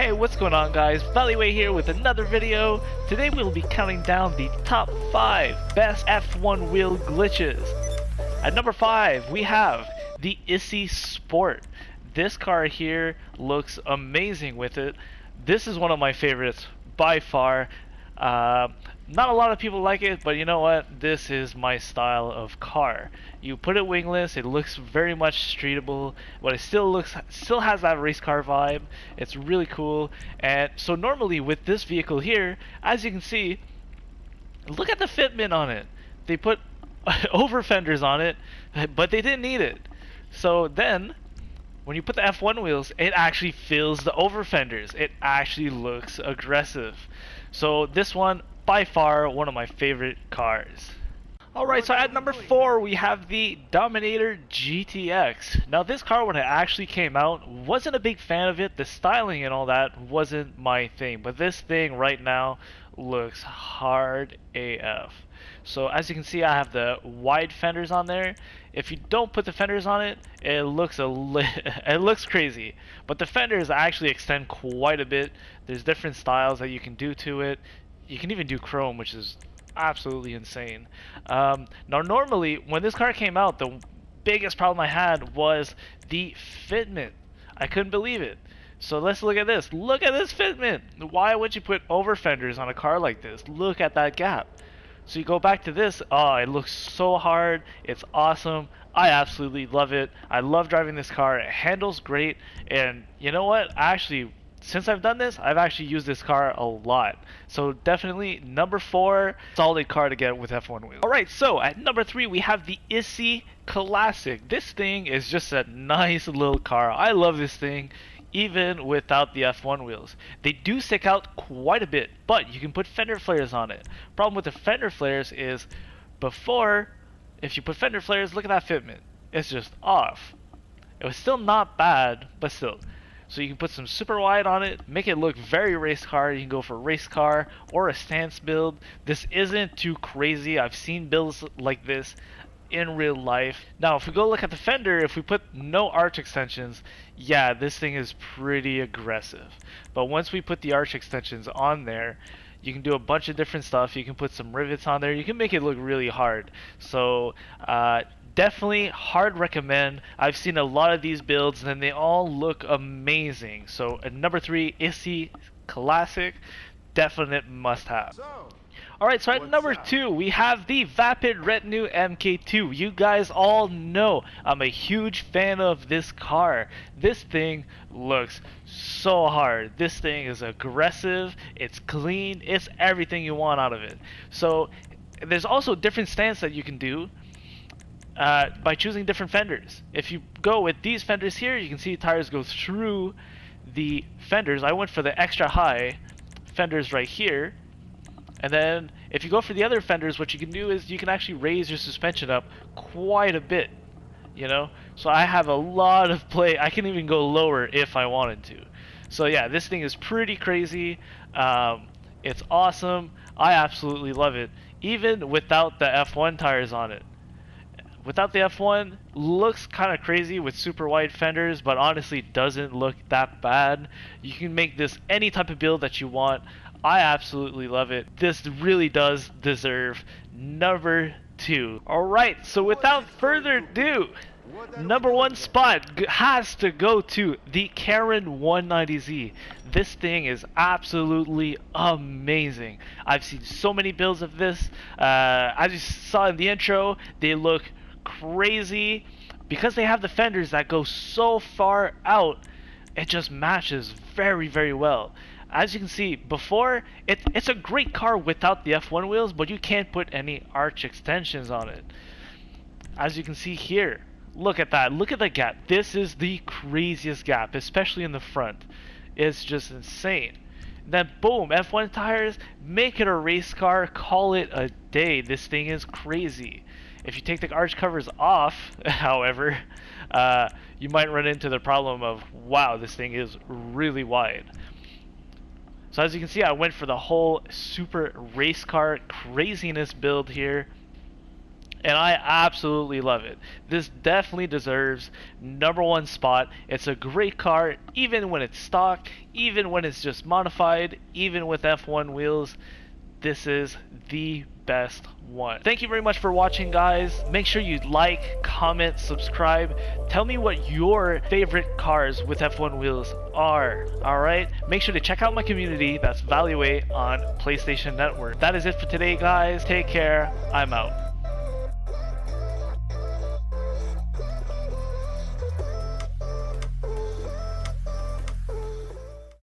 Hey, what's going on guys? Valleyway here with another video. Today we'll be counting down the top 5 best F1 wheel glitches. At number 5 we have the Issy Sport. This car here looks amazing with it. This is one of my favorites by far. Not a lot of people like it, but you know what? This is my style of car. You put it wingless, it looks very much streetable, but it still has that race car vibe. It's really cool. And so normally with this vehicle here, as you can see, look at the fitment on it. They put over fenders on it, but they didn't need it. So then when you put the F1 wheels, it actually fills the over fenders. It actually looks aggressive. So this one, by far, one of my favorite cars. Alright, so at number 4 we have the Dominator GTX. Now this car, when it actually came out, wasn't a big fan of it. The styling and all that wasn't my thing. But this thing right now looks hard AF. So as you can see, I have the wide fenders on there. If you don't put the fenders on it, it looks it looks crazy. But the fenders actually extend quite a bit. There's different styles that you can do to it. You can even do chrome, which is absolutely insane. Now normally when this car came out, the biggest problem I had was the fitment. I couldn't believe it. So let's look at this. Look at this fitment. Why would you put over fenders on a car like this? Look at that gap. So you go back to this. Oh, it looks so hard. It's awesome. I absolutely love it. I love driving this car. It handles great. And you know what? Actually, since I've done this, I've actually used this car a lot. So definitely number 4, solid car to get with F1 wheels. Alright, so at number 3 we have the Issy Classic. This thing is just a nice little car. I love this thing even without the F1 wheels. They do stick out quite a bit, but you can put fender flares on it. Problem with the fender flares is before, if you put fender flares, look at that fitment. It's just off. It was still not bad, but still. So you can put some super wide on it, make it look very race car. You can go for race car or a stance build. This isn't too crazy. I've seen builds like this in real life. Now if we go look at the fender, if we put no arch extensions, yeah, this thing is pretty aggressive. But once we put the arch extensions on there, you can do a bunch of different stuff. You can put some rivets on there. You can make it look really hard. So definitely hard recommend. I've seen a lot of these builds and they all look amazing. So at number 3, Issy Classic, definite must have. Alright, so at number 2 we have the Vapid Retinue MK2. You guys all know I'm a huge fan of this car. This thing looks so hard. This thing is aggressive, it's clean, it's everything you want out of it. So there's also different stance that you can do by choosing different fenders. If you go with these fenders here, you can see tires go through the fenders. I went for the extra high fenders right here. And then if you go for the other fenders, what you can do is you can actually raise your suspension up quite a bit, you know. So I have a lot of play. I can even go lower if I wanted to. So yeah, this thing is pretty crazy. It's awesome. I absolutely love it, even without the F1 tires on it. Without the F1, looks kind of crazy with super wide fenders, but honestly doesn't look that bad. You can make this any type of build that you want. I absolutely love it. This really does deserve number 2. Alright, so without further ado, number 1 spot has to go to the Karen 190Z. This thing is absolutely amazing. I've seen so many builds of this. As you saw in the intro, they look crazy. Because they have the fenders that go so far out, it just matches very, very well. As you can see before, it's a great car without the F1 wheels, but you can't put any arch extensions on it. As you can see here, look at that. Look at the gap. This is the craziest gap, especially in the front. It's just insane. Then boom, F1 tires, make it a race car, call it a day. This thing is crazy. If you take the arch covers off, however, you might run into the problem of, wow, this thing is really wide. So as you can see, I went for the whole super race car craziness build here. and I absolutely love it. This definitely deserves #1 spot. It's a great car, even when it's stock, even when it's just modified, even with F1 wheels. This is the best one. Thank you very much for watching, guys. Make sure you like, comment, subscribe. Tell me what your favorite cars with F1 wheels are. Alright? Make sure to check out my community. That's Valuate on PlayStation Network. That is it for today, guys. Take care. I'm out.